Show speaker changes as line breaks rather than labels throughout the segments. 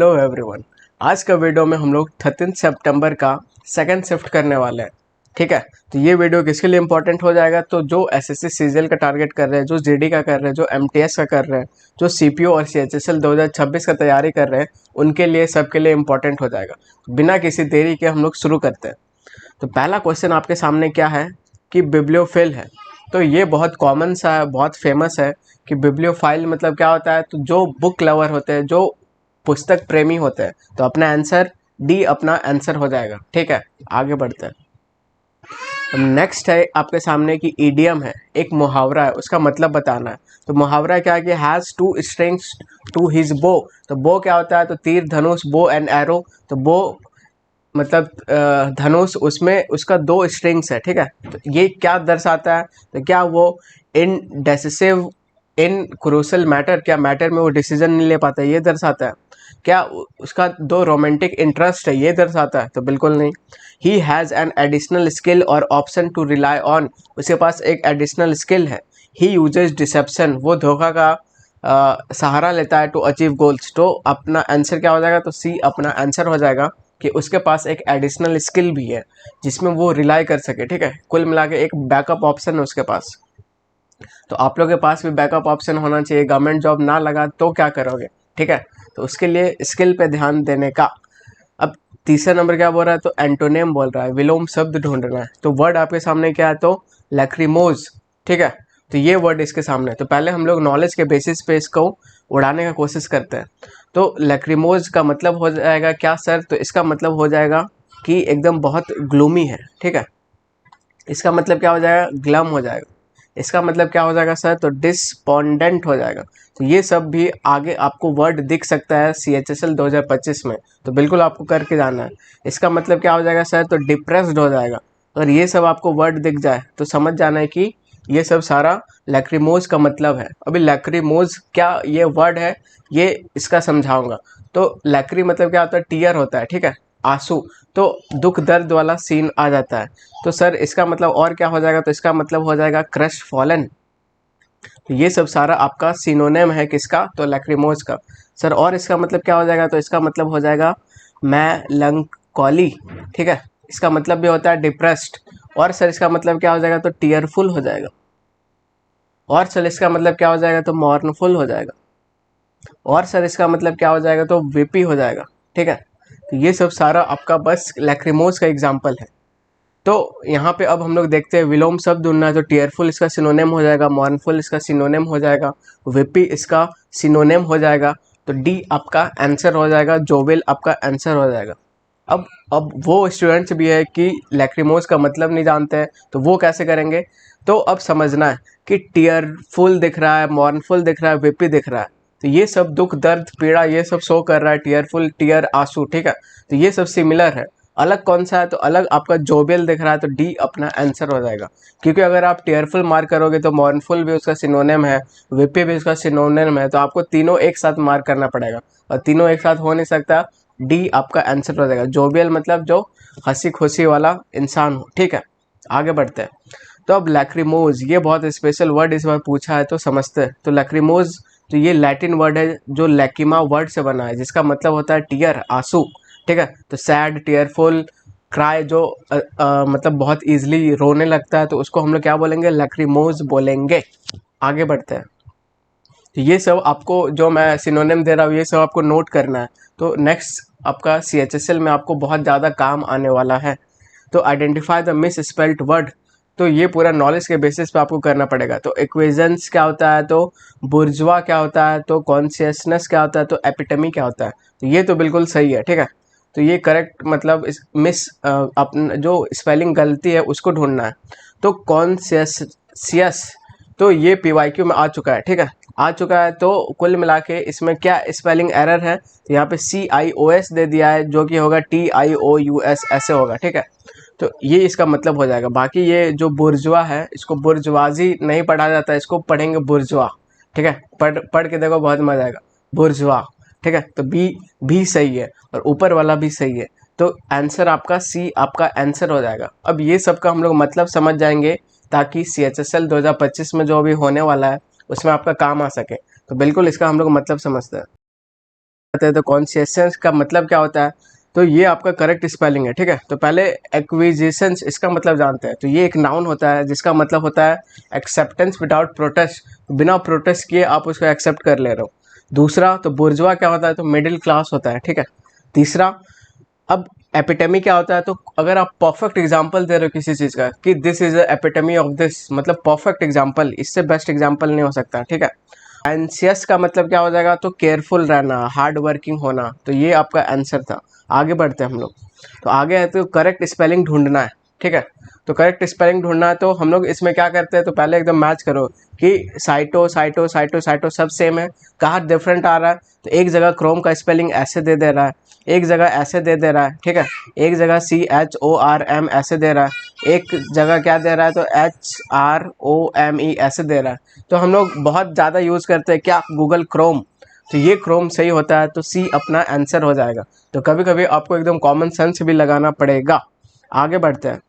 Hello everyone. आज का video में हम लोग 13 सितंबर का सेकंड शिफ्ट करने वाले हैं। ठीक है, तो ये वीडियो किसके लिए इंपॉर्टेंट हो जाएगा, तो जो एसएससी सीजीएल का टारगेट कर रहे हैं, जो जीडी का कर रहे हैं, जो एमटीएस का कर रहे हैं, जो सीपीओ और सीएचएसएल 2026 का तैयारी कर रहे हैं, उनके लिए सबके लिए इंपॉर्टेंट हो जाएगा। बिना किसी देरी के हम लोग शुरू करते हैं। तो पहला क्वेश्चन आपके सामने क्या है कि बिब्लियोफिल है। तो ये बहुत कॉमन सा है, बहुत फेमस है कि बिब्लियोफाइल मतलब क्या होता है। तो जो बुक लवर होते हैं, जो पुस्तक प्रेमी होते हैं, तो अपना आंसर डी अपना आंसर हो जाएगा। ठीक है, आगे बढ़ते हैं। नेक्स्ट है आपके सामने की ईडियम है, एक मुहावरा है, उसका मतलब बताना है। तो मुहावरा क्या है कि has two strings to his bow. तो बो क्या होता है, तो तीर धनुष, बो एंड एरो। तो बो मतलब धनुष, उसमें उसका 2 स्ट्रिंग्स है। ठीक है, तो ये क्या दर्शाता है, तो क्या वो इन डेसिसिव इन क्रूशल मैटर, क्या मैटर में वो डिसीजन नहीं ले पाता है, ये दर्शाता है। क्या उसका 2 रोमांटिक इंटरेस्ट है, ये दर्शाता है, तो बिल्कुल नहीं। He has an additional skill और ऑप्शन टू रिलाई ऑन, उसके पास एक एडिशनल स्किल है। ही यूजेज डिसेप्शन, वो धोखा का सहारा लेता है टू अचीव गोल्स। तो अपना आंसर क्या हो जाएगा, तो सी अपना आंसर हो जाएगा कि उसके पास एक एडिशनल स्किल भी है जिसमें वो रिलाई कर सके। ठीक है, कुल मिला के एक बैकअप ऑप्शन है उसके पास। तो आप लोगों के पास भी बैकअप ऑप्शन होना चाहिए। गवर्नमेंट जॉब ना लगा तो क्या करोगे। ठीक है, तो उसके लिए स्किल पे ध्यान देने का। अब तीसरा नंबर क्या बोल रहा है, तो एंटोनिम बोल रहा है, विलोम शब्द ढूंढना है। तो वर्ड आपके सामने क्या है, तो लैक्रिमोज। ठीक है, तो ये वर्ड इसके सामने है। तो पहले हम लोग नॉलेज के बेसिस पे इसको उड़ाने का कोशिश करते हैं। तो लैक्रिमोज का मतलब हो जाएगा क्या सर, तो इसका मतलब हो जाएगा कि एकदम बहुत ग्लूमी है। ठीक है, इसका मतलब क्या हो जाएगा, ग्लम हो जाएगा। इसका मतलब क्या हो जाएगा सर, तो डिस्पोंडेंट हो जाएगा। तो ये सब भी आगे आपको वर्ड दिख सकता है CHSL 2025 में, तो बिल्कुल आपको करके जाना है। इसका मतलब क्या हो जाएगा सर, तो डिप्रेस्ड हो जाएगा। अगर ये सब आपको वर्ड दिख जाए तो समझ जाना है कि ये सब सारा लैक्रिमोज का मतलब है। अभी लैक्रिमोज क्या ये वर्ड है, ये इसका समझाऊंगा। तो लैक्री मतलब क्या होता है, टीयर होता है। ठीक है, आंसू, तो दुख दर्द वाला सीन आ जाता है। तो सर इसका मतलब और क्या हो जाएगा, तो इसका मतलब हो जाएगा क्रश फॉलन। तो ये सब सारा आपका सिनोनिम है किसका, तो लैक्रिमोज का। सर और इसका मतलब क्या हो जाएगा, तो इसका मतलब हो जाएगा मेलंकोली। ठीक है, इसका मतलब भी होता है डिप्रेस्ड। और सर इसका मतलब क्या हो जाएगा, तो टीयरफुल हो जाएगा। और सर इसका मतलब क्या हो जाएगा, तो मॉर्नफुल हो जाएगा। और सर इसका मतलब क्या हो जाएगा, तो वीपी हो जाएगा। ठीक है, तो ये सब सारा आपका बस लैक्रिमोज का एग्जाम्पल है। तो यहाँ पे अब हम लोग देखते हैं विलोम शब्द ढूंढना है। तो टीयरफुल इसका सिनोनिम हो जाएगा, मॉर्नफुल इसका सिनोनिम हो जाएगा, विपी इसका सिनोनिम हो जाएगा। तो डी आपका आंसर हो जाएगा, जोवेल आपका आंसर हो जाएगा। अब वो स्टूडेंट्स भी है कि लैक्रिमोज का मतलब नहीं जानते हैं, तो वो कैसे करेंगे। तो अब समझना है कि टीयरफुल दिख रहा है, मॉर्नफुल दिख रहा है, विपी दिख रहा है, तो ये सब दुख दर्द पीड़ा ये सब शो कर रहा है। टीयरफुल, टीयर, आंसू। ठीक है, तो ये सब सिमिलर है। अलग कौन सा है, तो अलग आपका जोबेल दिख रहा है, तो डी अपना आंसर हो जाएगा। क्योंकि अगर आप टीयरफुल मार्क करोगे तो मॉर्नफुल भी उसका सिनोनिम है, विपी भी उसका सिनोनिम है, तो आपको तीनों एक साथ मार्क करना पड़ेगा, और तीनों एक साथ हो नहीं सकता। डी आपका आंसर हो जाएगा। जोबियल मतलब जो हंसी खुशी वाला इंसान हो। ठीक है, आगे बढ़ते हैं। तो अब लैक्रिमोज, ये बहुत स्पेशल वर्ड इस बार पूछा है, तो समझते हैं। तो लैक्रिमोज, तो ये लैटिन वर्ड है जो लैकिमा वर्ड से बना है, जिसका मतलब होता है टीयर, आंसू। ठीक है, तो सैड, टीयरफुल, क्राई, जो मतलब बहुत इजीली रोने लगता है, तो उसको हम लोग क्या बोलेंगे, लैक्रिमोज बोलेंगे। आगे बढ़ते हैं। तो ये सब आपको जो मैं सिनोनिम दे रहा हूँ, ये सब आपको नोट करना है। तो नेक्स्ट आपका CHSL में आपको बहुत ज़्यादा काम आने वाला है। तो identify the miss spelled word, तो ये पूरा नॉलेज के बेसिस पे आपको करना पड़ेगा। तो इक्वेशंस क्या होता है, तो बुर्जुआ क्या होता है, तो कॉन्शियसनेस क्या होता है, तो एपिटमी क्या होता है। तो ये तो बिल्कुल सही है। ठीक है, तो ये करेक्ट मतलब इस मिस अपना जो स्पेलिंग गलती है उसको ढूंढना है। तो कॉन्शियस, तो ये PYQ में आ चुका है। ठीक है, आ चुका है। तो कुल मिला के इसमें क्या स्पेलिंग एरर है, तो यहाँ पे CIOS दे दिया है, जो कि होगा TIOUS ऐसे होगा। ठीक है, तो ये इसका मतलब हो जाएगा। बाकी ये जो बुर्जुआ है, इसको बुर्जुआजी नहीं पढ़ा जाता है, इसको पढ़ेंगे बुर्जुआ। ठीक है, पढ़ के देखो, बहुत मजा आएगा, बुर्जुआ। ठीक है, तो भी सही है और ऊपर वाला भी सही है। तो आंसर आपका सी आपका आंसर हो जाएगा। अब ये सब का हम लोग मतलब समझ जाएंगे, ताकि CHSL 2025 में जो अभी होने वाला है उसमें आपका काम आ सके। तो बिल्कुल इसका हम लोग मतलब समझते हैं। है तो कॉन्शियसेंस का मतलब क्या होता है, तो ये आपका करेक्ट स्पेलिंग है, ठीक है। तो पहले एक्विजिशंस इसका मतलब जानते हैं, तो ये एक नाउन होता है जिसका मतलब होता है एक्सेप्टेंस विदाउट प्रोटेस्ट, बिना प्रोटेस्ट किए आप उसको एक्सेप्ट कर ले रहे हो। दूसरा तो बुर्जुआ क्या होता है, तो मिडिल क्लास होता है, ठीक है। तीसरा, अब एपिटेमी क्या होता है, तो अगर आप परफेक्ट एग्जांपल दे रहे हो किसी चीज़ का कि दिस इज एपिटेमी ऑफ दिस, मतलब परफेक्ट एग्जांपल, इससे बेस्ट एग्जांपल नहीं हो सकता, ठीक है। एंशियस का मतलब क्या हो जाएगा, तो केयरफुल रहना, हार्ड वर्किंग होना, तो ये आपका आंसर था। आगे बढ़ते हैं हम लोग, तो आगे है तो करेक्ट स्पेलिंग ढूंढना है, ठीक है। तो करेक्ट स्पेलिंग ढूंढना है, तो हम लोग इसमें क्या करते हैं, तो पहले एकदम मैच करो कि साइटो साइटो साइटो साइटो सब सेम है, कहाँ डिफरेंट आ रहा है, तो एक जगह क्रोम का स्पेलिंग ऐसे दे दे रहा है, एक जगह ऐसे दे दे रहा है, ठीक है। एक जगह CHORM ऐसे दे रहा है, एक जगह क्या दे रहा है, तो HROME ऐसे दे रहा है। तो हम लोग बहुत ज़्यादा यूज़ करते हैं क्या, गूगल क्रोम, तो ये क्रोम सही होता है, तो C अपना आंसर हो जाएगा। तो कभी कभी आपको एकदम कॉमन सेंस भी लगाना पड़ेगा। आगे बढ़ते हैं,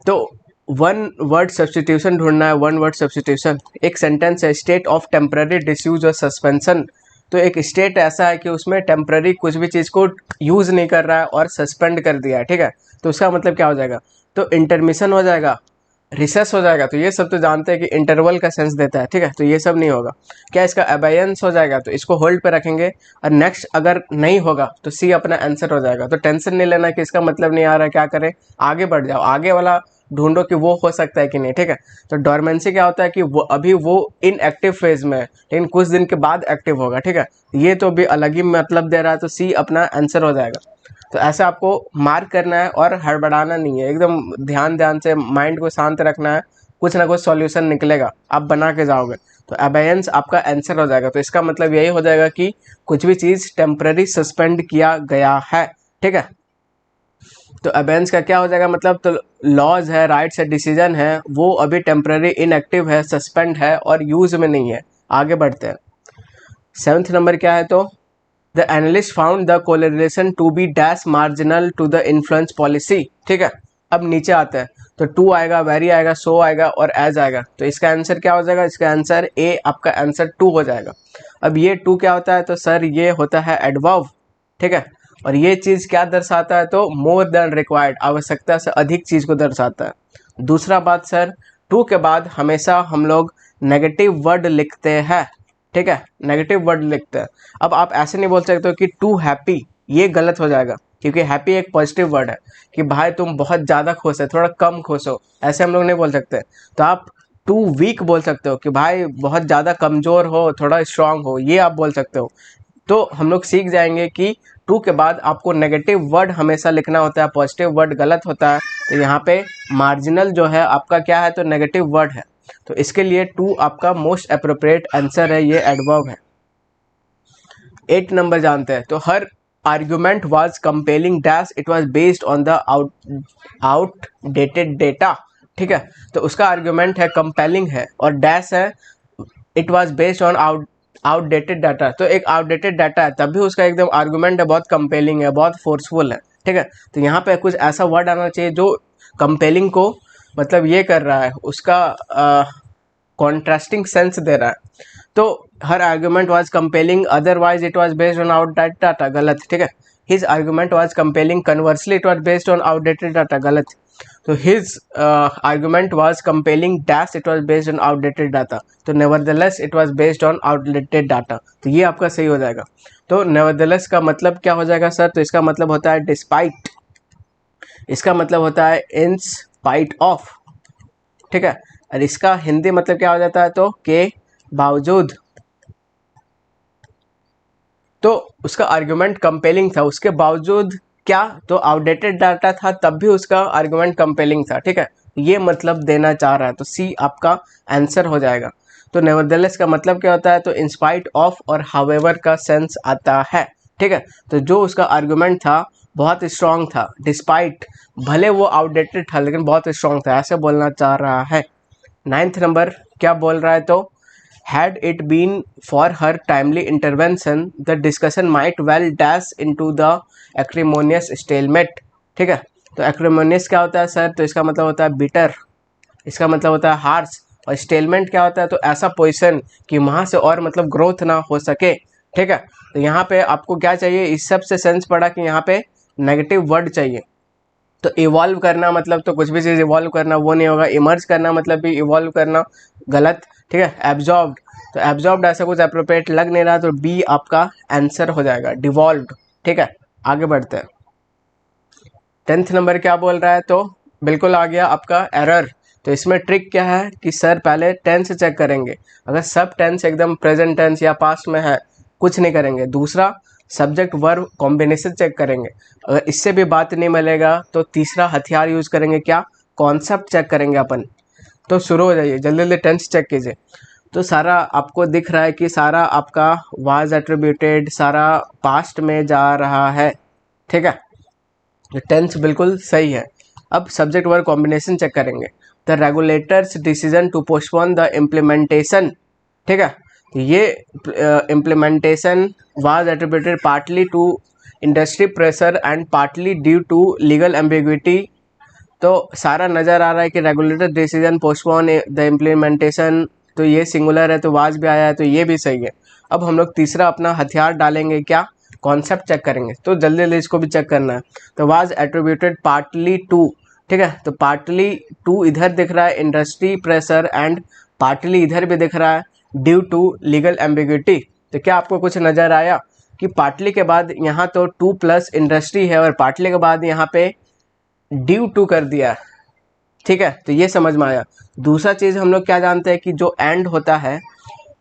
तो वन वर्ड सब्सटीट्यूशन ढूंढना है। वन वर्ड सब्सटीट्यूशन एक सेंटेंस है, स्टेट ऑफ टेम्पररी डिसयूज और सस्पेंशन, तो एक स्टेट ऐसा है कि उसमें टेम्पररी कुछ भी चीज़ को यूज़ नहीं कर रहा है और सस्पेंड कर दिया है, ठीक है। तो उसका मतलब क्या हो जाएगा, तो इंटरमिशन हो जाएगा, रिसेस हो जाएगा, तो ये सब तो जानते हैं कि इंटरवल का सेंस देता है, ठीक है। तो ये सब नहीं होगा। क्या इसका अबेयंस हो जाएगा, तो इसको होल्ड पे रखेंगे, और नेक्स्ट अगर नहीं होगा तो C अपना आंसर हो जाएगा। तो टेंशन नहीं लेना कि इसका मतलब नहीं आ रहा है, क्या करें, आगे बढ़ जाओ, आगे वाला ढूंढो कि वो हो सकता है कि नहीं, ठीक है। तो डोरमेंसी क्या होता है कि वो अभी वो इनएक्टिव फेज में है, लेकिन कुछ दिन के बाद एक्टिव होगा, ठीक है। ये तो भी अलग ही मतलब दे रहा है, तो C अपना आंसर हो जाएगा। तो ऐसे आपको मार्क करना है और हड़बड़ाना नहीं है, एकदम ध्यान ध्यान से माइंड को शांत रखना है, कुछ ना कुछ सॉल्यूशन निकलेगा, आप बना के जाओगे। तो अबेयंस आपका आंसर हो जाएगा, तो इसका मतलब यही हो जाएगा कि कुछ भी चीज़ टेम्पररी सस्पेंड किया गया है, ठीक है। तो अबेयंस का क्या हो जाएगा मतलब, तो लॉज है, राइट्स है, डिसीजन है, वो अभी टेम्पररी इनएक्टिव है, सस्पेंड है और यूज में नहीं है। आगे बढ़ते हैं, 7th नंबर क्या है, तो the analyst found the correlation to be dash marginal to the influence policy, ठीक है। अब नीचे आते हैं, तो टू आएगा, वेरी आएगा, सो आएगा और एज आएगा, तो इसका आंसर क्या हो जाएगा, इसका आंसर ए, आपका आंसर 2 हो जाएगा। अब ये 2 क्या होता है, तो सर ये होता है एडवर्ब, ठीक है। और ये चीज़ क्या दर्शाता है, तो मोर देन रिक्वायर्ड, आवश्यकता से अधिक चीज़ को दर्शाता है। दूसरा बात सर, 2 के बाद हमेशा हम लोग नेगेटिव वर्ड लिखते हैं, ठीक है, नेगेटिव वर्ड लिखते हैं। अब आप ऐसे नहीं बोल सकते हो कि टू हैप्पी, ये गलत हो जाएगा, क्योंकि हैप्पी एक पॉजिटिव वर्ड है, कि भाई तुम बहुत ज़्यादा खुश है, थोड़ा कम खुश हो, ऐसे हम लोग नहीं बोल सकते। तो आप टू वीक बोल सकते हो, कि भाई बहुत ज़्यादा कमज़ोर हो, थोड़ा स्ट्रांग हो, ये आप बोल सकते हो। तो हम लोग सीख जाएंगे कि टू के बाद आपको नेगेटिव वर्ड हमेशा लिखना होता है, पॉजिटिव वर्ड गलत होता है। तो यहाँ पे मार्जिनल जो है आपका क्या है, तो नेगेटिव वर्ड है, तो इसके लिए 2 आपका मोस्ट अप्रोप्रिएट आंसर है, ये एडवर्ब है। 8 नंबर जानते हैं, तो हर argument was compelling dash it was based on the outdated data, ठीक है। तो उसका आर्ग्यूमेंट है कंपेलिंग है, और डैश है it was based on outdated data, तो एक आउटडेटेड डाटा है तब भी उसका एकदम आर्गुमेंट है, बहुत कंपेलिंग है, बहुत फोर्सफुल है, ठीक है। तो यहाँ पे कुछ ऐसा वर्ड आना चाहिए जो कंपेलिंग को मतलब ये कर रहा है, उसका कॉन्ट्रास्टिंग सेंस दे रहा है। तो हर argument was compelling, otherwise it was based on outdated data, गलत, ठीक है। His argument was compelling, conversely it was based on outdated data, गलत। तो his argument was compelling dash it was based on outdated data, तो nevertheless it was based on outdated data, तो ये आपका सही हो जाएगा। तो नेवरदलेस का मतलब क्या हो जाएगा सर, तो इसका मतलब होता है डिस्पाइट, इसका मतलब होता है इन स्पाइट ऑफ, ठीक है। और इसका हिंदी मतलब क्या हो जाता है, तो के बावजूद। तो उसका आर्गुमेंट कंपेलिंग था, उसके बावजूद क्या, तो आउटडेटेड डाटा था तब भी उसका आर्गुमेंट कंपेलिंग था, ठीक है। ये मतलब देना चाह रहा है, तो सी आपका आंसर हो जाएगा। तो नेवरदलेस का मतलब क्या होता है, तो इंस्पाइट ऑफ और हाउएवर का सेंस आता है, ठीक है। तो जो उसका आर्गुमेंट था बहुत स्ट्रांग था, डिस्पाइट भले वो आउटडेटेड था लेकिन बहुत स्ट्रांग था, ऐसे बोलना चाह रहा है। 9th नंबर क्या बोल रहा है, तो had it been for her timely intervention the discussion might well dash into the acrimonious stalemate, ठीक है। तो acrimonious क्या होता है सर, तो इसका मतलब होता है bitter, इसका मतलब होता है हार्श, और स्टेलमेंट क्या होता है, तो ऐसा पोजीशन कि वहाँ से और मतलब ग्रोथ ना हो सके, ठीक है। तो यहाँ पे आपको क्या चाहिए, इस सब से सेंस पड़ा कि यहाँ पे नेगेटिव वर्ड चाहिए। तो इवॉल्व करना मतलब तो कुछ भी चीज़ इवॉल्व करना वो नहीं होगा, इमर्ज करना मतलब भी इवॉल्व करना गलत, ठीक है। एब्जॉर्ब्ड, तो एब्जॉर्ब्ड ऐसा कुछ अप्रोप्रिएट लग नहीं रहा, तो बी आपका आंसर हो जाएगा, डिवॉल्व्ड, ठीक है। आगे बढ़ते हैं। 10th नंबर क्या बोल रहा है, तो बिल्कुल आ गया आपका एरर। तो इसमें ट्रिक क्या है कि सर पहले टेंस चेक करेंगे, अगर सब टेंस एकदम प्रेजेंट टेंस या पास्ट में है कुछ नहीं करेंगे। दूसरा सब्जेक्ट वर्ब कॉम्बिनेशन चेक करेंगे, अगर इससे भी बात नहीं मिलेगा तो तीसरा हथियार यूज करेंगे, क्या, कॉन्सेप्ट चेक करेंगे अपन। तो शुरू हो जाइए, जल्दी जल्दी टेंस चेक कीजिए। तो सारा आपको दिख रहा है कि सारा आपका वाज एट्रीब्यूटेड, सारा पास्ट में जा रहा है, ठीक है। टेंस बिल्कुल सही है। अब सब्जेक्ट वर्ब कॉम्बिनेशन चेक करेंगे। The regulator's decision to postpone the implementation, ठीक है। तो ये implementation was attributed partly to industry pressure and partly due to legal ambiguity. तो सारा नज़र आ रहा है कि regulator decision postpone the implementation, तो ये सिंगुलर है तो वाज भी आया है, तो ये भी सही है। अब हम लोग तीसरा अपना हथियार डालेंगे, क्या, कॉन्सेप्ट चेक करेंगे। तो जल्दी जल्दी इसको भी चेक करना है। तो वाज एट्रीब्यूटेड पार्टली टू, ठीक है। तो पार्टली टू इधर दिख रहा है इंडस्ट्री प्रेशर, एंड पार्टली इधर भी दिख रहा है ड्यू टू लीगल एम्बिग्विटी। तो क्या आपको कुछ नज़र आया कि पार्टली के बाद यहाँ तो टू प्लस इंडस्ट्री है और पार्टली के बाद यहाँ पे ड्यू टू कर दिया, ठीक है। तो ये समझ में आया। दूसरा चीज़ हम लोग क्या जानते हैं कि जो एंड होता है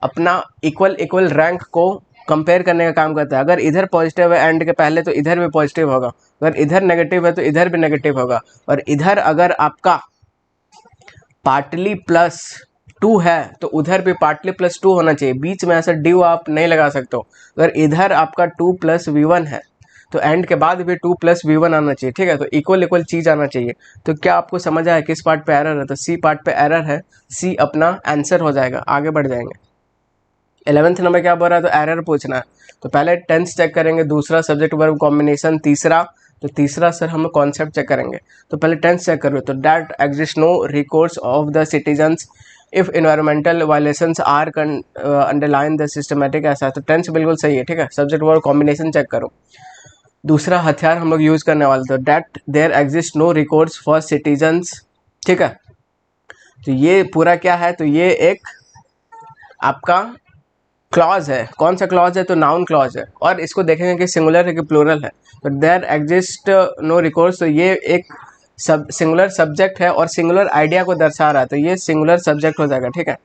अपना इक्वल इक्वल रैंक को कंपेयर करने का काम करता है। अगर इधर पॉजिटिव है एंड के पहले तो इधर भी पॉजिटिव होगा, अगर इधर नेगेटिव है तो इधर भी नेगेटिव होगा, और इधर अगर आपका पार्टली प्लस टू है तो उधर भी पार्टली प्लस टू होना चाहिए। बीच में ऐसा ड्यू आप नहीं लगा सकते हो। अगर इधर आपका टू प्लस वी1 है तो एंड के बाद भी टू प्लस वी1 आना चाहिए, ठीक है। तो इक्वल इक्वल चीज़ आना चाहिए। तो क्या आपको समझ आया किस पार्ट पे एरर है, तो सी पार्ट पे एरर है, सी अपना आंसर हो जाएगा। आगे बढ़ जाएंगे। 11th नंबर क्या बोल रहा है, तो एरर पूछना है। तो पहले टेंस चेक करेंगे, दूसरा सब्जेक्ट वर्ब कॉम्बिनेशन, तीसरा तो तीसरा सर हम कॉन्सेप्ट चेक करेंगे। तो पहले टेंस चेक करो, तो that exist no records of the citizens if environmental violations are underline the systematic, ऐसा। तो टेंस बिल्कुल सही है, ठीक है। सब्जेक्ट वर्ब कॉम्बिनेशन चेक करो। दूसरा हथियार हम लोग यूज करने वाले थे, that there exist no records for citizens, ठीक है। तो ये पूरा क्या है, तो ये एक आपका क्लॉज है। कौन सा क्लॉज है, तो नाउन क्लॉज है, और इसको देखेंगे कि सिंगुलर है कि प्लूरल है। तो देयर एग्जिस्ट नो रिकॉर्ड्स, तो ये एक सब सिंगुलर सब्जेक्ट है और सिंगुलर आइडिया को दर्शा रहा है, तो ये सिंगुलर सब्जेक्ट हो जाएगा, ठीक है।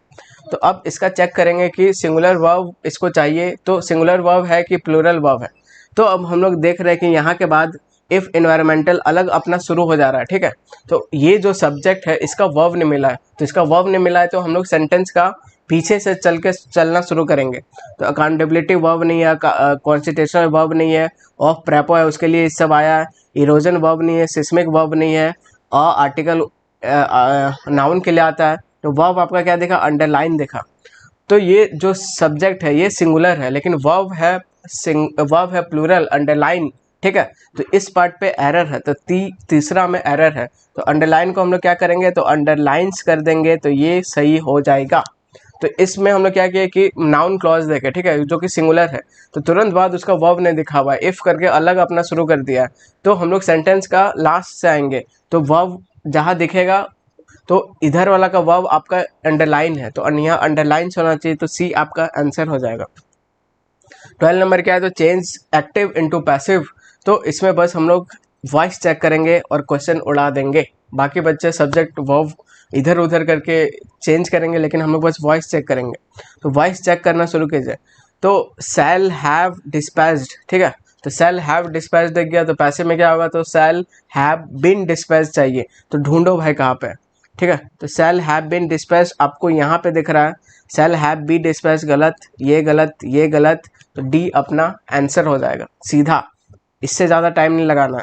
तो अब इसका चेक करेंगे कि सिंगुलर वर्ब इसको चाहिए, तो सिंगुलर वर्ब है कि प्लूरल वर्ब है। तो अब हम लोग देख रहे हैं कि यहाँ के बाद इफ इन्वायरमेंटल अलग अपना शुरू हो जा रहा है, ठीक है। तो ये जो सब्जेक्ट है इसका वर्ब नहीं मिला है, तो इसका वर्ब नहीं मिला है तो हम लोग सेंटेंस का पीछे से चलना शुरू करेंगे। तो अकाउंटेबिलिटी वर्ब नहीं है, कॉन्स्टिट्यूशनल वर्ब नहीं है, ऑफ प्रेपो है उसके लिए सब आया है, इरोजन वर्ब नहीं है, सिस्मिक वर्ब नहीं है, आर्टिकल नाउन के लिए आता है। तो वर्ब आपका क्या देखा, अंडरलाइन देखा। तो ये जो सब्जेक्ट है ये सिंगुलर है, लेकिन वर्ब है प्लूरल, अंडरलाइन, ठीक है। तो इस पार्ट पे एरर है, तो तीसरा में एरर है। तो अंडरलाइन को हम लोग क्या करेंगे, तो अंडरलाइंस कर देंगे, तो ये सही हो जाएगा। तो इसमें हम लोग क्या किया कि नाउन क्लॉज देखे, ठीक है, जो कि सिंगुलर है, तो तुरंत बाद उसका वर्ब नहीं दिखा हुआ है, इफ करके अलग अपना शुरू कर दिया है। तो हम लोग सेंटेंस का लास्ट से आएंगे, तो वर्ब जहाँ दिखेगा तो इधर वाला का वर्ब आपका अंडरलाइन है, तो यहाँ अंडरलाइन होना चाहिए, तो सी आपका आंसर हो जाएगा। 12 नंबर क्या है, तो चेंज एक्टिव इनटू पैसिव। तो इसमें बस हम लोग वॉइस चेक करेंगे और क्वेश्चन उड़ा देंगे। बाकी बच्चे सब्जेक्ट वर्ब इधर उधर करके चेंज करेंगे, लेकिन हम लोग बस वॉइस चेक करेंगे। तो वॉइस चेक करना शुरू कीजिए। तो शैल हैव डिस्पैच्ड, ठीक है। तो शैल हैव डिस्पैच्ड दिख गया, तो पैसे में क्या होगा, तो शैल हैव बीन डिस्पैच्ड चाहिए। तो ढूंढो भाई कहाँ पे, ठीक है। तो शैल हैव बीन डिस्पैच्ड आपको यहाँ पे दिख रहा है, शैल हैव बी डिस्पैच्ड गलत, ये गलत, ये गलत, तो डी अपना आंसर हो जाएगा सीधा, इससे ज़्यादा टाइम नहीं लगाना।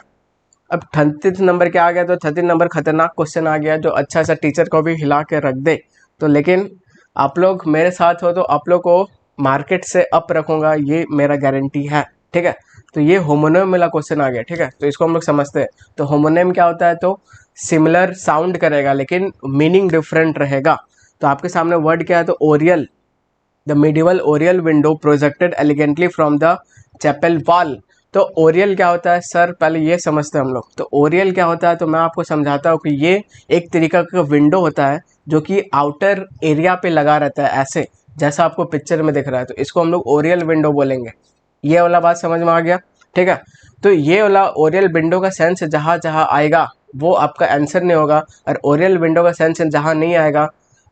अब 30 नंबर क्या आ गया, तो 30 नंबर खतरनाक क्वेश्चन आ गया, जो अच्छा सा टीचर को भी हिला के रख दे। तो लेकिन आप लोग मेरे साथ हो तो आप लोग को मार्केट से अप रखूँगा, ये मेरा गारंटी है, ठीक है। तो ये होमोनिम वाला क्वेश्चन आ गया, ठीक है। तो इसको हम लोग समझते हैं। तो होमोनिम क्या होता है, तो सिमिलर साउंड करेगा लेकिन मीनिंग डिफरेंट रहेगा। तो आपके सामने वर्ड क्या है, तो oriel, the medieval oriel window projected elegantly from the chapel wall. तो ओरियल क्या होता है सर, पहले ये समझते हैं हम लोग। तो ओरियल क्या होता है, तो मैं आपको समझाता हूँ कि ये एक तरीका का विंडो होता है जो कि आउटर एरिया पे लगा रहता है, ऐसे जैसा आपको पिक्चर में दिख रहा है। तो इसको हम लोग ओरियल विंडो बोलेंगे। ये वाला बात समझ में आ गया, ठीक है। तो ये वाला ओरियल विंडो का सेंस जहाँ जहाँ आएगा वो आपका आंसर नहीं होगा, और ओरियल विंडो का सेंस जहाँ नहीं आएगा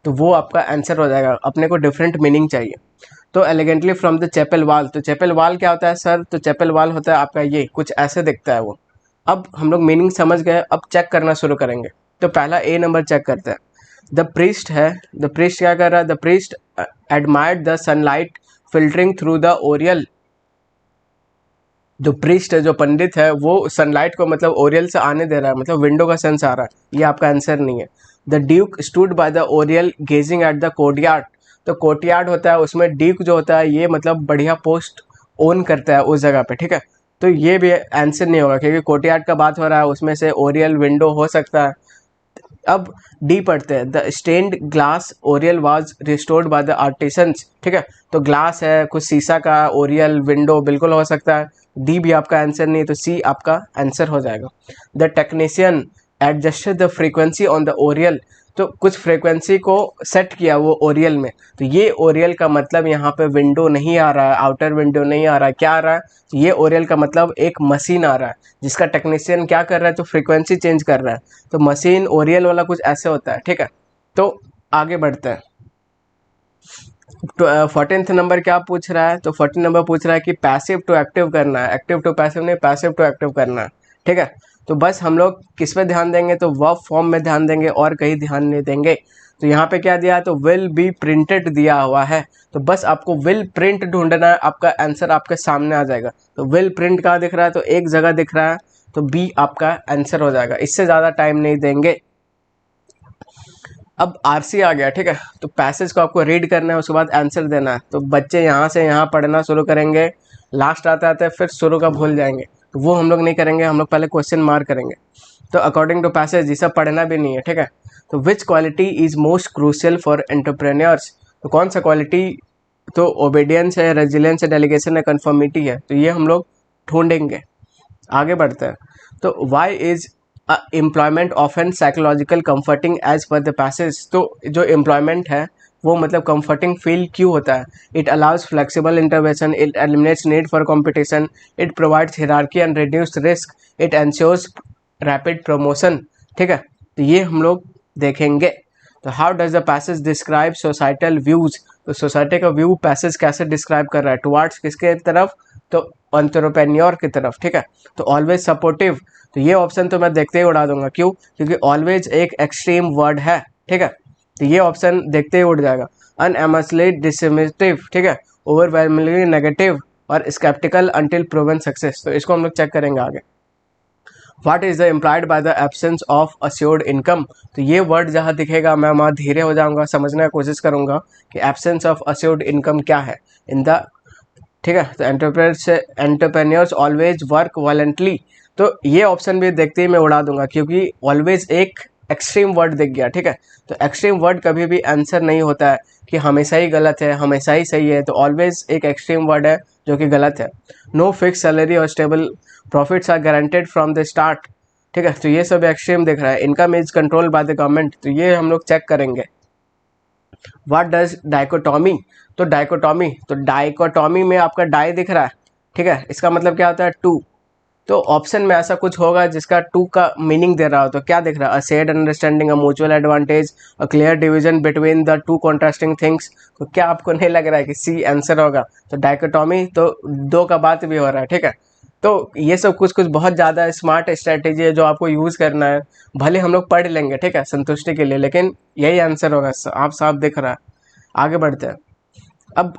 तो वो आपका आंसर हो जाएगा। अपने को डिफरेंट मीनिंग चाहिए। तो elegantly from the chapel wall, तो चैपल वॉल क्या होता है सर, तो चैपल वॉल होता है आपका ये कुछ ऐसे दिखता है वो। अब हम लोग मीनिंग समझ गए, अब चेक करना शुरू करेंगे। तो पहला ए नंबर चेक करते हैं। द प्रीस्ट है, द प्रीस्ट क्या कर रहा है, the priest admired the sunlight filtering through the Oryol. जो प्रीस्ट है, जो पंडित है, वो सनलाइट को मतलब ओरियल से आने दे रहा है, मतलब विंडो का सेंस आ रहा है। ये आपका आंसर नहीं है। The duke stood by the oriel gazing at the courtyard. तो कोर्टयार्ड होता है, उसमें ड्यूक जो होता है ये मतलब बढ़िया पोस्ट ओन करता है उस जगह पे, ठीक है। तो ये भी आंसर नहीं होगा क्योंकि कोर्टयार्ड का बात हो रहा है, उसमें से ओरियल विंडो हो सकता है। अब डी पढ़ते हैं। The stained glass oriel was restored by the artisans, ठीक है। तो ग्लास है, कुछ शीशा का ओरियल विंडो बिल्कुल हो सकता है। डी भी आपका आंसर नहीं, तो सी आपका आंसर हो जाएगा। The technician adjusted the frequency on the Oryol. तो कुछ फ्रीक्वेंसी को सेट किया वो ओरियल में। तो ये ओरियल का मतलब यहाँ पे विंडो नहीं आ रहा है, आउटर विंडो नहीं आ रहा है, क्या आ रहा है, तो ये ओरियल का मतलब एक मशीन आ रहा है जिसका टेक्नीशियन क्या कर रहा है, तो फ्रीक्वेंसी चेंज कर रहा है। तो मशीन ओरियल वाला कुछ ऐसे होता है, ठीक है। तो आगे बढ़ते हैं। तो 14th नंबर क्या पूछ रहा है, तो 14 नंबर पूछ रहा है कि पैसिव टू एक्टिव करना है, एक्टिव टू पैसिव नहीं, पैसिव टू एक्टिव करना है, ठीक है। तो बस हम लोग किस पे ध्यान देंगे, तो वर्ब फॉर्म में ध्यान देंगे और कहीं ध्यान नहीं देंगे। तो यहाँ पे क्या दिया है, तो विल बी प्रिंटेड दिया हुआ है। तो बस आपको विल प्रिंट ढूंढना है, आपका आंसर आपके सामने आ जाएगा। तो विल प्रिंट कहाँ दिख रहा है, तो एक जगह दिख रहा है, तो बी आपका आंसर हो जाएगा। इससे ज़्यादा टाइम नहीं देंगे। अब आरसी आ गया, ठीक है। तो पैसेज को आपको रीड करना है, उसके बाद आंसर देना है। तो बच्चे यहाँ से यहाँ पढ़ना शुरू करेंगे, लास्ट आते आते फिर शुरू का भूल जाएंगे। तो वो हम लोग नहीं करेंगे, हम लोग पहले क्वेश्चन मार्क करेंगे। तो अकॉर्डिंग टू पैसेज ये सब पढ़ना भी नहीं है, ठीक है। तो विच quality is most crucial for entrepreneurs. तो कौन सा क्वालिटी, तो ओबीडियंस है, रेजिलियंस है, डेलीगेशन है, कन्फर्मिटी है। तो ये हम लोग ढूंढेंगे। आगे बढ़ते हैं। तो why is employment often psychological comforting as per the passage. तो जो एम्प्लॉयमेंट है वो मतलब कंफर्टिंग फील क्यों होता है। It allows flexible intervention, it eliminates need for competition, it provides hierarchy and reduce risk, it ensures rapid promotion, ठीक है। तो ये हम लोग देखेंगे। तो how does the passage describe societal views. तो सोसाइटी का व्यू पैसेज कैसे डिस्क्राइब कर रहा है, टुवार्ड्स किसके तरफ, तो एंटरप्रेन्योर की तरफ, ठीक है। तो ऑलवेज सपोर्टिव, तो ये ऑप्शन तो मैं देखते ही उड़ा दूंगा, क्यों, क्योंकि ऑलवेज एक एक्सट्रीम वर्ड है, ठीक है। तो ये ऑप्शन देखते ही उड़ जाएगा। अनएम्सली डिसमिसिव, ठीक है, ओवरवेलमिंगली नेगेटिव, और स्केप्टिकल अंटिल प्रूवन सक्सेस। तो इसको हम लोग चेक करेंगे आगे। What is the implied by the absence of assured income. तो ये वर्ड जहाँ दिखेगा मैं वहाँ धीरे हो जाऊंगा, समझने की कोशिश करूंगा कि एब्सेंस ऑफ अश्योर्ड इनकम क्या है इन द, ठीक है। तो एंटरप्रेन्योर्स ऑलवेज वर्क वॉलेंटली। तो ये ऑप्शन भी देखते ही मैं उड़ा दूंगा, क्योंकि ऑलवेज एक एक्सट्रीम वर्ड दिख गया, ठीक है। तो एक्सट्रीम वर्ड कभी भी आंसर नहीं होता है कि हमेशा ही गलत है, हमेशा ही सही है। तो ऑलवेज एक एक्सट्रीम वर्ड है जो कि गलत है। नो फिक्स सैलरी और stable profits are guaranteed from the start, ठीक है। तो ये सब एक्सट्रीम दिख रहा है। Income is control by the government, तो ये हम लोग चेक करेंगे। What does dichotomy. तो डाइकोटॉमी में आपका डाई दिख रहा है, ठीक है। इसका मतलब क्या होता है, टू। तो ऑप्शन में ऐसा कुछ होगा जिसका टू का मीनिंग दे रहा हो। तो क्या दिख रहा है, a shared understanding, a mutual advantage, a clear division between the two contrasting things. तो क्या आपको नहीं लग रहा है कि सी आंसर होगा। तो डाइकोटॉमी तो दो का बात भी हो रहा है, ठीक है। तो ये सब कुछ कुछ बहुत ज़्यादा स्मार्ट स्ट्रैटेजी है जो आपको यूज़ करना है। भले हम लोग पढ़ लेंगे, ठीक है, संतुष्टि के लिए, लेकिन यही आंसर होगा, आप साफ दिख रहा है। आगे बढ़ते हैं। अब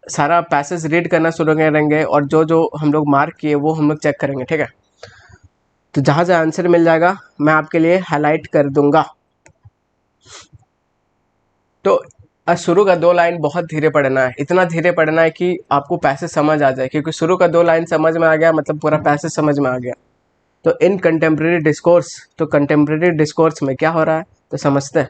सारा पैसेज रीड करना शुरू करेंगे और जो जो हम लोग मार्क किए वो हम लोग चेक करेंगे, ठीक है। तो जहाँ जहाँ आंसर मिल जाएगा मैं आपके लिए हाईलाइट कर दूंगा। तो शुरू का दो लाइन बहुत धीरे पढ़ना है, इतना धीरे पढ़ना है कि आपको पैसेज समझ आ जाए, क्योंकि शुरू का दो लाइन समझ में आ गया मतलब पूरा पैसेज समझ में आ गया। तो इन कंटेम्प्रेरी डिस्कोर्स, तो कंटेम्प्रेरी डिस्कोर्स में क्या हो रहा है तो समझते हैं।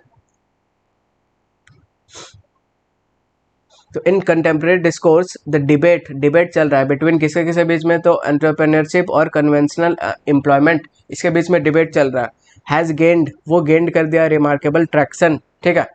तो इन कंटेम्प्रेरी डिस्कोर्स द डिबेट चल रहा है बिटवीन किसके किसके बीच में, तो एंटरप्रेन्योरशिप और कन्वेंशनल एम्प्लॉयमेंट, इसके बीच में डिबेट चल रहा है। हैज़ गेंड, वो गेंड कर दिया रिमार्केबल ट्रैक्शन, ठीक है।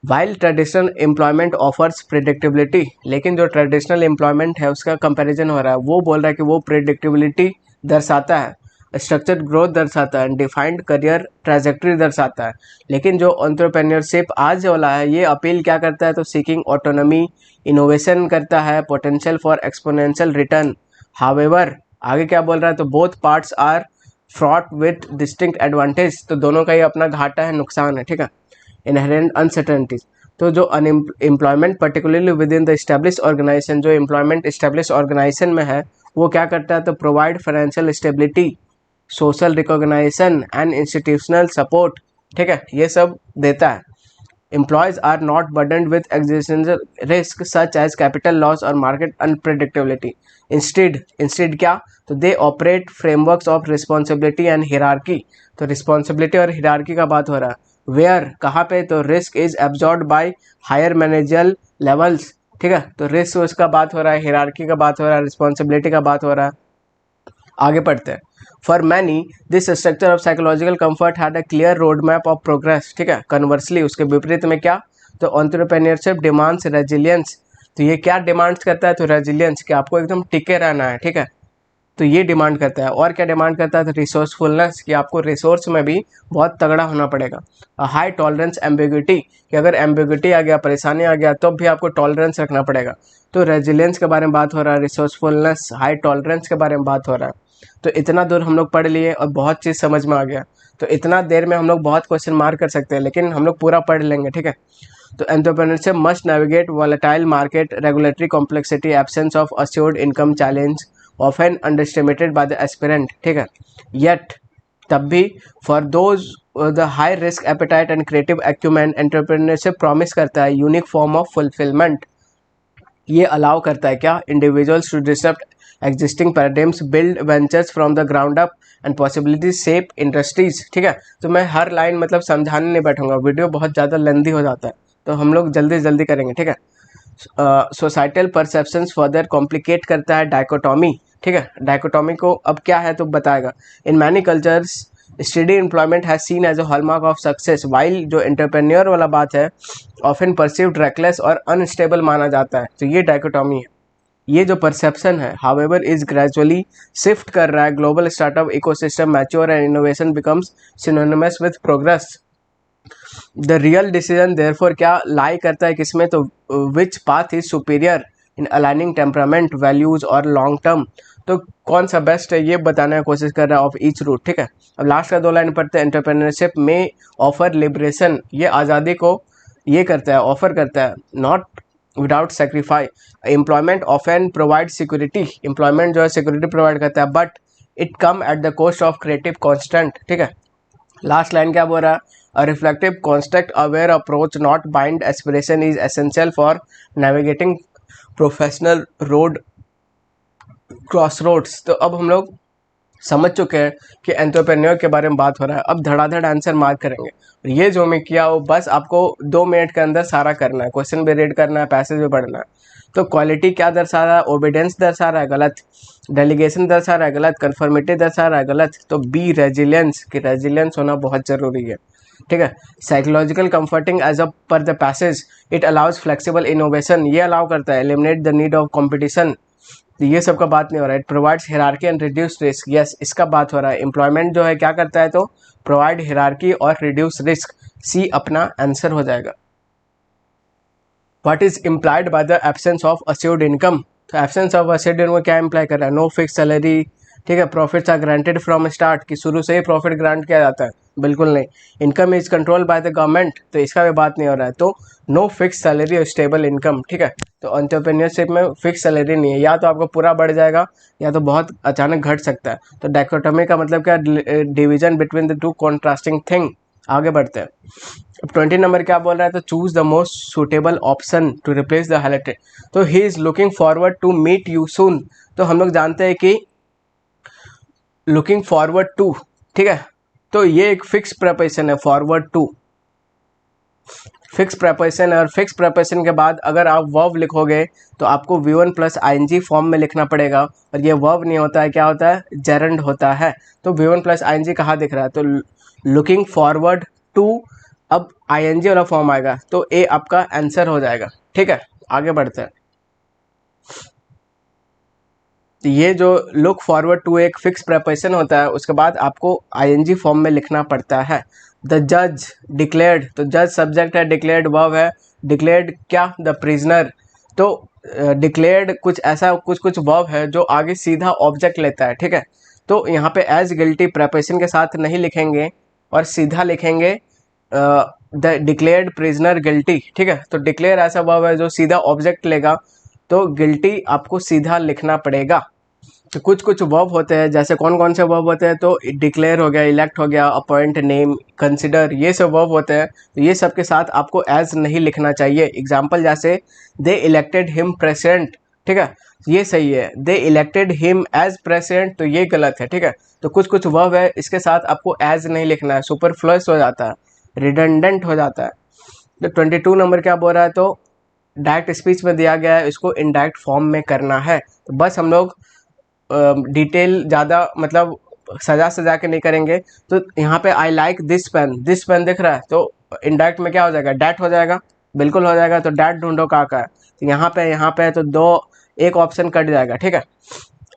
While traditional employment offers predictability, लेकिन जो ट्रेडिशनल एम्प्लॉयमेंट है उसका कंपैरिजन हो रहा है, वो बोल रहा है कि वो प्रिडिक्टेबिलिटी दर्शाता है, स्ट्रक्चर्ड ग्रोथ दर्शाता है, डिफाइंड करियर ट्रैजेक्टरी दर्शाता है। लेकिन जो एंटरप्रेन्योरशिप आज वाला है ये अपील क्या करता है, तो सीकिंग ऑटोनॉमी, इनोवेशन करता है, potential for exponential return. However आगे क्या बोल रहा है, तो both parts are fraught with distinct advantage, तो दोनों का ही अपना घाटा है, नुकसान है, ठीक है। इनहेरेंट अनसर्टेनिटीज, तो जो employment particularly within the establish organisation, जो एम्प्लॉयमेंट एस्टेब्लिश ऑर्गेनाइजेशन में है वो क्या करता है, तो provide financial stability, social recognition and institutional support, ठीक है, ये सब देता है। Employees are not burdened with existential risk such as capital loss और मार्केट अनप्रेडिक्टेबिलिटी। इंस्टेड क्या, तो they operate frameworks of responsibility and hierarchy, तो रिस्पॉन्सिबिलिटी और हिरार्की का बात हो रहा है। वेयर कहाँ पे, तो risk is absorb by higher managerial levels, ठीक है, तो रिस्क उसका बात हो रहा है, हिरार्की का बात हो रहा है, रिस्पॉन्सिबिलिटी का बात हो रहा है। आगे पढ़ते हैं। For many this structure of psychological comfort had a clear road map of progress, ठीक है। कन्वर्सली उसके विपरीत में क्या, तो एंटरप्रेन्योरशिप डिमांड्स रेजिलियंस, तो ये क्या डिमांड्स करता है, तो रेजिलियंस, कि आपको एकदम टिके रहना है, ठीक है, तो ये डिमांड करता है। और क्या डिमांड करता है, तो रिसोर्सफुलनेस, कि आपको रिसोर्स में भी बहुत तगड़ा होना पड़ेगा। हाई टॉलरेंस एम्बिग्यूटी, कि अगर एम्बिग्यूटी आ गया, परेशानी आ गया, तब भी आपको टॉलरेंस रखना पड़ेगा। तो रेजिलियंस के बारे में बात हो रहा है, रिसोर्सफुलनेस, हाई टॉलरेंस के बारे में बात हो रहा है। तो इतना दूर हम लोग पढ़ लिए और बहुत चीज़ समझ में आ गया। तो इतना देर में हम लोग बहुत क्वेश्चन मार्क कर सकते हैं, लेकिन हम लोग पूरा पढ़ लेंगे, ठीक है। तो entrepreneurship must navigate volatile market, regulatory complexity, absence of assured income challenge, often underestimated by the aspirant, ठीक है। येट तब भी for those the high risk appetite and creative acumen, entrepreneurship promise करता है यूनिक फॉर्म ऑफ फुलफिलमेंट। ये allow करता है क्या, individuals to disrupt existing paradigms, build ventures from the ground up and possibility shape industries, ठीक है। तो मैं हर लाइन मतलब समझाने नहीं बैठूंगा, वीडियो बहुत ज़्यादा लेंदी हो जाता है, तो हम लोग जल्दी जल्दी करेंगे, ठीक है। सोसाइटल परसेप्शंस फर्दर कॉम्प्लिकेट करता है डायकोटॉमी, ठीक है। डायकोटॉमी को अब क्या है तो बताएगा। In many cultures study employment has seen as a hallmark of success, while जो एंटरप्रेन्योर वाला बात है ऑफन परसीव्ड रेकलेस और अनस्टेबल माना जाता है, तो ये डायकोटॉमी है। ये जो परसेप्शन है हावेवर इज ग्रेजुअली शिफ्ट कर रहा है, global startup ecosystem mature and innovation becomes synonymous with progress. The real decision therefore क्या लाई करता है किसमें, तो विच path is superior in aligning temperament, values और लॉन्ग टर्म, तो कौन सा बेस्ट है ये बताने की कोशिश कर रहा है ऑफ ईच रूट, ठीक है। अब लास्ट का 2 लाइन पढ़ते हैं। एंटरप्रेन्योरशिप में ऑफर लिबरेशन, ये आज़ादी को ये करता है, ऑफर करता है, not without sacrifice. Employment often provide security, employment जो है सिक्योरिटी प्रोवाइड करता है, but it come at the cost of creative constant, ठीक है। लास्ट लाइन क्या बोल रहा है, a reflective context aware approach not bind aspiration is essential for navigating professional road crossroads। तो अब हम लोग समझ चुके हैं कि एंटरप्रेन्योर के बारे में बात हो रहा है। अब धड़ाधड़ आंसर मार्क करेंगे, और ये जो मैं किया वो बस आपको 2 मिनट के अंदर सारा करना है, क्वेश्चन भी रीड करना है, पैसेज भी पढ़ना है। तो क्वालिटी क्या दर्शा रहा है, ओबीडियंस दर्शा रहा है, गलत। डेलीगेशन दर्शा रहा है, गलत। कन्फर्मिटी दर्शा रहा है, गलत। तो बी रेजिलियंस, कि रेजिलियंस होना बहुत ज़रूरी है, ठीक है। साइकोलॉजिकल कंफर्टिंग एज अ पर the passage, it allows flexible innovation, ये अलाउ करता है, eliminate the need of competition, तो ये सब का बात नहीं हो रहा है। It provides hierarchy and reduce risk, yes इसका बात हो रहा है। एम्प्लॉयमेंट जो है क्या करता है, तो प्रोवाइड हिरार्की और रिड्यूस रिस्क, सी अपना आंसर हो जाएगा। What is implied by the absence of assured income, तो एब्सेंस ऑफ अश्योर्ड इनकम क्या इम्प्लाई कर रहा है, नो फिक्स सैलरी, ठीक है। Profits are granted from start, कि शुरू से ही प्रॉफिट ग्रांट किया जाता है, बिल्कुल नहीं। Income is control by the government, तो इसका भी बात नहीं हो रहा है। तो नो फिक्स सैलरी और स्टेबल इनकम, ठीक है। तो एंटरप्रेन्योरशिप में फिक्स सैलरी नहीं है, या तो आपको पूरा बढ़ जाएगा या तो बहुत अचानक घट सकता है। तो डायकोटोमी का मतलब क्या, division between the two contrasting thing. आगे बढ़ते हैं। अब 20 नंबर क्या बोल रहा है, तो choose the most suitable option to replace the highlighted, तो he is looking forward to meet you soon, तो हम लोग जानते हैं कि लुकिंग फॉरवर्ड टू, ठीक है, तो ये एक फिक्स प्रपोजिशन है, फॉरवर्ड टू। फिक्स प्रेपोजिशन है, और फिक्स प्रेपोजिशन के बाद अगर आप वर्ब लिखोगे तो आपको V1 प्लस ing फॉर्म में लिखना पड़ेगा, और ये वर्ब नहीं होता है, क्या होता है, जेरंड होता है। तो V1 प्लस ing कहाँ दिख रहा है, तो लुकिंग फॉरवर्ड टू, अब ing वाला फॉर्म आएगा तो ए आपका आंसर हो जाएगा। ठीक है, आगे बढ़ते हैं। तो ये जो लुक फॉरवर्ड टू एक फिक्स प्रेपोजिशन होता है, उसके बाद आपको ing फॉर्म में लिखना पड़ता है। द जज डिक्लेयर्ड, तो जज सब्जेक्ट है, डिक्लेयर्ड वर्ब है, डिक्लेयर्ड क्या, द प्रिजनर। तो डिक्लेयर्ड कुछ ऐसा कुछ वर्ब है जो आगे सीधा ऑब्जेक्ट लेता है। ठीक है, तो यहाँ पे एज गिल्टी प्रेपोजिशन के साथ नहीं लिखेंगे और सीधा लिखेंगे द डिक्लेयर्ड प्रिजनर गिल्टी। ठीक है, तो डिक्लेयर ऐसा वर्ब है जो सीधा ऑब्जेक्ट लेगा, तो गिल्टी आपको सीधा लिखना पड़ेगा। तो कुछ वर्ब होते हैं, जैसे कौन कौन से वर्ब होते हैं, तो डिक्लेयर हो गया, इलेक्ट हो गया, अपॉइंट, नेम, कंसिडर, ये सब वर्ब होते हैं। तो ये सब के साथ आपको एज नहीं लिखना चाहिए। एग्जाम्पल जैसे दे इलेक्टेड हिम प्रेसिडेंट। ठीक है, ये सही है, दे इलेक्टेड हिम एज प्रेसिडेंट, तो ये गलत है। ठीक है, तो कुछ वर्ब है इसके साथ आपको एज नहीं लिखना है, सुपरफ्लुअस हो जाता है, रिडंडेंट हो जाता है। तो 22 नंबर क्या बोल रहा है, तो डायरेक्ट स्पीच में दिया गया है, इसको इनडायरेक्ट फॉर्म में करना है। तो बस हम लोग डिटेल ज़्यादा मतलब सजा के नहीं करेंगे। तो यहाँ पे आई लाइक दिस पेन दिख रहा है, तो इनडायरेक्ट में क्या हो जाएगा, डैट हो जाएगा, बिल्कुल हो जाएगा। तो डैट ढूंढो कहाँ का है, तो यहाँ पे है, तो एक ऑप्शन कट जाएगा। ठीक है,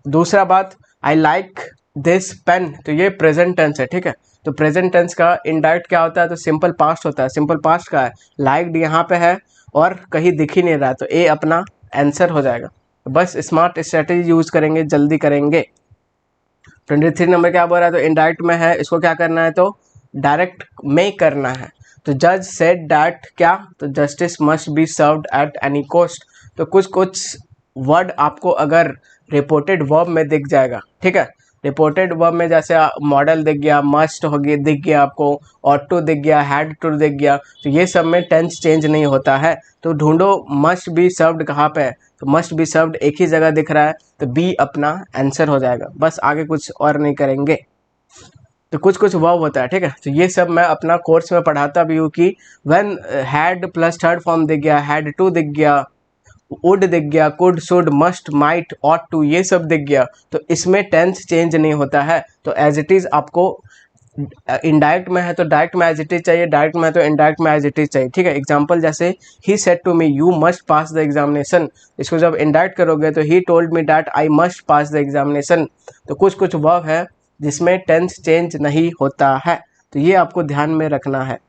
दूसरा बात, आई लाइक दिस पेन, तो ये प्रेजेंट टेंस है। ठीक है, तो प्रेजेंट टेंस का इनडायरेक्ट क्या होता है, तो सिंपल पास्ट होता है। सिंपल पास्ट का है, लाइक्ड यहाँ पे है और कहीं दिख ही नहीं रहा, तो ए अपना आंसर हो जाएगा। बस स्मार्ट स्ट्रेटेजी यूज करेंगे, जल्दी करेंगे। 23 नंबर क्या बोल रहा है, तो इनडायरेक्ट में है, इसको क्या करना है, तो डायरेक्ट में करना है। तो जज सेड दैट क्या, तो justice must be served at any cost. तो कुछ वर्ड आपको अगर रिपोर्टेड वर्ब में दिख जाएगा। ठीक है, रिपोर्टेड वर्ब में जैसे मॉडल दिख गया, मस्ट हो गया, दिख गया आपको, ऑट टू दिख गया, हैड टू दिख गया, तो ये सब में टेंस चेंज नहीं होता है। तो ढूंढो मस्ट बी सर्व्ड कहाँ पे है, तो मस्ट बी सर्व्ड एक ही जगह दिख रहा है, तो बी अपना आंसर हो जाएगा। बस आगे कुछ और नहीं करेंगे। तो कुछ वर्ब होता है। ठीक है, तो ये सब मैं अपना कोर्स में पढ़ाता भी हूँ कि when had plus third form दिख गया, हैड टू दिख गया, वुड दिख गया, could, should, must, might, ought to, ये सब दिख गया, तो इसमें टेंस चेंज नहीं होता है। तो एज इट इज आपको इनडायरेक्ट में है तो डायरेक्ट में एज इट इज चाहिए, डायरेक्ट में है तो इनडायरेक्ट में एज इट इज चाहिए। ठीक है, एग्जांपल जैसे he said to me you must pass the examination, इसको जब इनडायरेक्ट करोगे तो he told me that I must pass the examination. तो कुछ वर्ब है जिसमें टेंस चेंज नहीं होता है, तो ये आपको ध्यान में रखना है।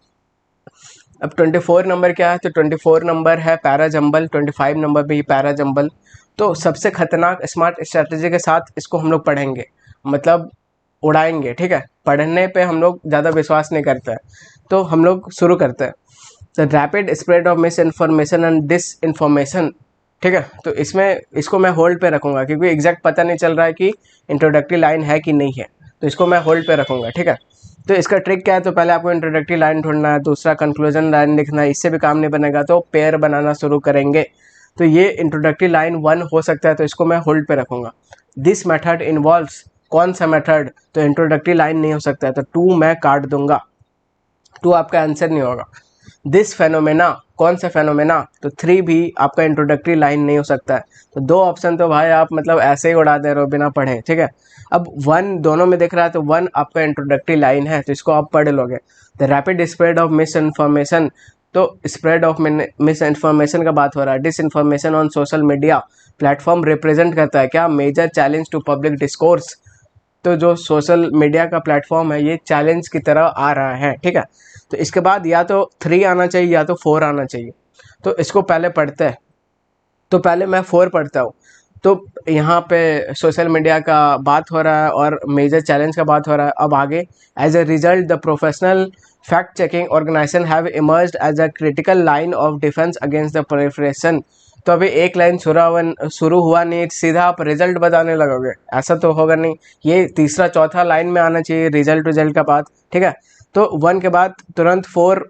अब 24 नंबर क्या है, तो 24 नंबर है पैराजंबल, 25 नंबर भी पैराजंबल। तो सबसे खतरनाक स्मार्ट स्ट्रेटेजी के साथ इसको हम लोग पढ़ेंगे, मतलब उड़ाएंगे। ठीक है, पढ़ने पे हम लोग ज़्यादा विश्वास नहीं करते हैं, तो हम लोग शुरू करते हैं। The rapid spread of misinformation and disinformation. ठीक है, तो इसमें इसको मैं होल्ड पे रखूँगा क्योंकि एग्जैक्ट पता नहीं चल रहा है कि इंट्रोडक्टरी लाइन है कि नहीं है, तो इसको मैं होल्ड पे रखूँगा। ठीक है, तो इसका ट्रिक क्या है, तो पहले आपको इंट्रोडक्टरी लाइन ढूंढना है, दूसरा कंक्लूजन लाइन लिखना है। इससे भी काम नहीं बनेगा तो पेयर बनाना शुरू करेंगे। तो ये इंट्रोडक्टरी लाइन 1 हो सकता है, तो इसको मैं होल्ड पे रखूँगा। दिस मेथड इन्वॉल्व्स, कौन सा मेथड, तो इंट्रोडक्टरी लाइन नहीं हो सकता है, तो 2 मैं काट दूंगा, 2 आपका आंसर नहीं होगा। दिस फेनोमेना, कौन सा फेनोमेना, तो 3 भी आपका इंट्रोडक्टरी लाइन नहीं हो सकता है। तो 2 ऑप्शन तो भाई आप मतलब ऐसे ही उड़ा दे रहे हो बिना पढ़े। ठीक है, अब 1 दोनों में दिख रहा है, तो 1 आपका इंट्रोडक्टरी लाइन है, तो इसको आप पढ़ लोगे। The rapid spread of misinformation, तो स्प्रेड ऑफ मिस इन्फॉर्मेशन का बात हो रहा है। Disinformation on social media platform represent करता है क्या, major challenge to public discourse. तो जो सोशल मीडिया का प्लेटफॉर्म है ये चैलेंज की तरह आ रहा है। ठीक है, तो इसके बाद या तो 3 आना चाहिए या तो 4 आना चाहिए। तो इसको पहले पढ़ते हैं, तो पहले मैं 4 पढ़ता हूँ। तो यहाँ पे सोशल मीडिया का बात हो रहा है और मेजर चैलेंज का बात हो रहा है। अब आगे, as a result the professional fact checking organisation have emerged as a critical line of defence against the proliferation. तो अभी एक लाइन शुरू हुआ नहीं, सीधा आप रिजल्ट बताने लगोगे, ऐसा तो होगा नहीं। ये तीसरा चौथा लाइन में आना चाहिए रिजल्ट का बात। ठीक है, तो 1 के बाद तुरंत 4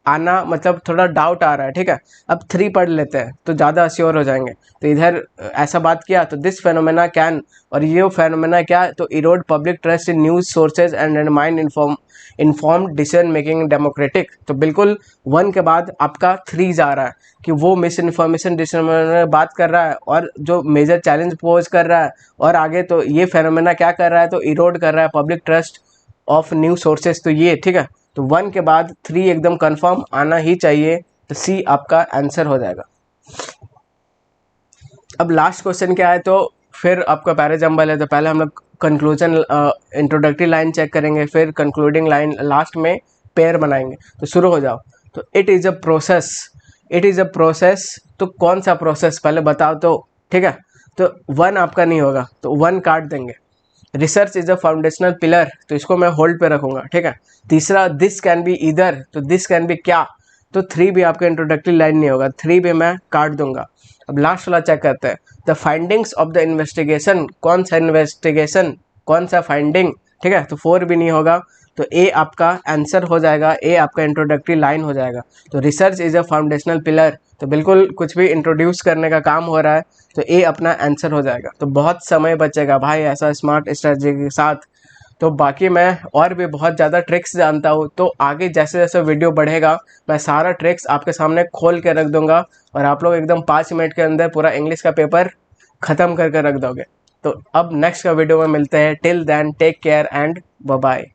आना मतलब थोड़ा डाउट आ रहा है, ठीक है। अब 3 पढ़ लेते हैं तो ज़्यादा श्योर हो जाएंगे। तो इधर ऐसा बात किया तो दिस फेनोमेना कैन, और ये फेनोमेना क्या, तो Erode public trust in news sources and undermine informed decision making democratic. तो बिल्कुल 1 के बाद आपका 3 जा रहा है कि वो मिस इन्फॉर्मेशन डिसीजन में बात कर रहा है और जो मेजर चैलेंज पोज कर रहा है। और आगे तो ये फेनोमेना क्या कर रहा है, तो इरोड कर रहा है public trust of news sources. तो ये ठीक है, तो 1 के बाद 3 एकदम कंफर्म आना ही चाहिए। तो सी आपका आंसर हो जाएगा। अब लास्ट क्वेश्चन क्या है, तो फिर आपका पैराजम्बल है। तो पहले हम लोग कंक्लूजन इंट्रोडक्टरी लाइन चेक करेंगे, फिर कंक्लूडिंग लाइन, लास्ट में पेयर बनाएंगे। तो शुरू हो जाओ। तो it is a process, it is a process, तो कौन सा प्रोसेस पहले बताओ तो, ठीक है। तो 1 आपका नहीं होगा, तो 1 काट देंगे। Research is a foundational pillar, तो इसको मैं होल्ड पे रखूंगा, ठीक है। तीसरा दिस कैन बी इधर, तो दिस कैन बी क्या, तो 3 भी आपका इंट्रोडक्टरी लाइन नहीं होगा, 3 भी मैं काट दूंगा। अब लास्ट वाला चेक करते हैं। The findings of the investigation, कौन सा इन्वेस्टिगेशन, कौन सा फाइंडिंग, ठीक है। तो 4 भी नहीं होगा, तो ए आपका आंसर हो जाएगा, ए आपका इंट्रोडक्टरी लाइन हो जाएगा। तो research is a foundational pillar, तो बिल्कुल कुछ भी इंट्रोड्यूस करने का काम हो रहा है, तो ए अपना आंसर हो जाएगा। तो बहुत समय बचेगा भाई ऐसा स्मार्ट स्ट्रेटजी के साथ। तो बाकी मैं और भी बहुत ज़्यादा ट्रिक्स जानता हूँ, तो आगे जैसे जैसे वीडियो बढ़ेगा मैं सारा ट्रिक्स आपके सामने खोल के रख दूंगा, और आप लोग एकदम 5 मिनट के अंदर पूरा इंग्लिश का पेपर ख़त्म करके रख दोगे। तो अब नेक्स्ट का वीडियो में मिलते हैं। Till then take care and bye bye.